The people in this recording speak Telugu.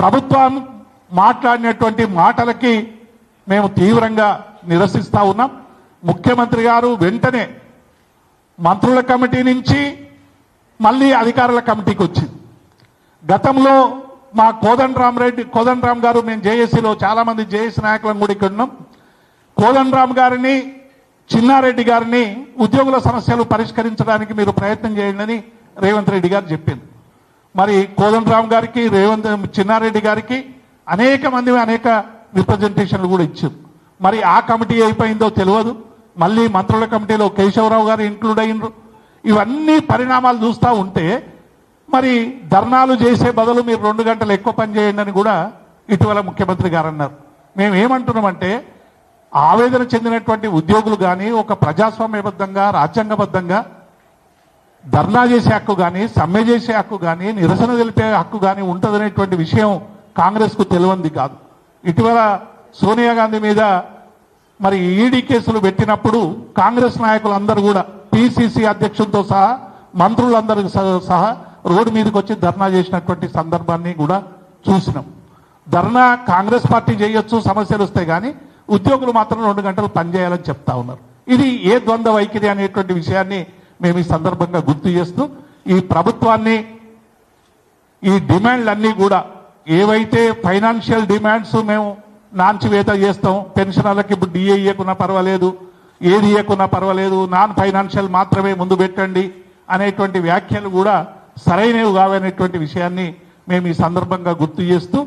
ప్రభుత్వం మాట్లాడినటువంటి మాటలకి మేము తీవ్రంగా నిరసిస్తా ఉన్నాం. ముఖ్యమంత్రి గారు వెంటనే మంత్రుల కమిటీ నుంచి మళ్ళీ అధికారుల కమిటీకి వచ్చింది. గతంలో మా కోదండరాం గారు, మేము జేఏసీలో చాలామంది జేఏసీ నాయకులను కూడా ఇక్కడ ఉన్నాం. కోదండరాం గారిని, చిన్నారెడ్డి గారిని ఉద్యోగుల సమస్యలు పరిష్కరించడానికి మీరు ప్రయత్నం చేయండి అని రేవంత్ రెడ్డి గారు చెప్పింది. మరి కోదండరాం గారికి, చిన్నారెడ్డి గారికి అనేక రిప్రజెంటేషన్లు కూడా ఇచ్చారు. మరి ఆ కమిటీ అయిపోయిందో తెలియదు. మళ్ళీ మంత్రుల కమిటీలో కేశవరావు గారు ఇంక్లూడ్ అయినరు. ఇవన్నీ పరిణామాలు చూస్తూ ఉంటే మరి ధర్నాలు చేసే బదులు మీరు 2 గంటలు ఎక్కువ పని చేయండి అని కూడా ఇటీవల ముఖ్యమంత్రి గారు అన్నారు. మేము ఏమంటున్నామంటే ఆవేదన చెందినటువంటి ఉద్యోగులు కానీ ఒక ప్రజాస్వామ్యబద్ధంగా, రాజ్యాంగబద్ధంగా ధర్నా చేసే హక్కు కానీ, సమ్మె చేసే హక్కు కానీ, నిరసన తెలిపే హక్కు కానీ ఉంటుందనేటువంటి విషయం కాంగ్రెస్కు తెలియంది కాదు. ఇటీవల సోనియా గాంధీ మీద మరి ఈడీ కేసులు పెట్టినప్పుడు కాంగ్రెస్ నాయకులందరూ కూడా పిసిసి అధ్యక్షులతో సహా మంత్రులందరూ సహా రోడ్డు మీదకి వచ్చి ధర్నా చేసినటువంటి సందర్భాన్ని కూడా చూసినాం. ధర్నా కాంగ్రెస్ పార్టీ చేయొచ్చు, సమస్యలు వస్తాయి, కానీ ఉద్యోగులు మాత్రం 2 గంటలు పనిచేయాలని చెప్తా ఉన్నారు. ఇది ఏ ద్వంద్వ వైఖరి అనేటువంటి విషయాన్ని మేము ఈ సందర్భంగా గుర్తు చేస్తూ ఈ ప్రభుత్వాన్ని, ఈ డిమాండ్లన్నీ కూడా ఏవైతే ఫైనాన్షియల్ డిమాండ్స్ మేము నాన్చివేత చేస్తాం, పెన్షనర్లకు ఇప్పుడు డిఏ ఇవ్వకున్నా పర్వాలేదు, ఏది ఇవ్వకున్నా పర్వాలేదు, నాన్ ఫైనాన్షియల్ మాత్రమే ముందు పెట్టండి అనేటువంటి వ్యాఖ్యలు కూడా సరైనవి కావనేటువంటి విషయాన్ని మేము ఈ సందర్భంగా గుర్తు చేస్తూ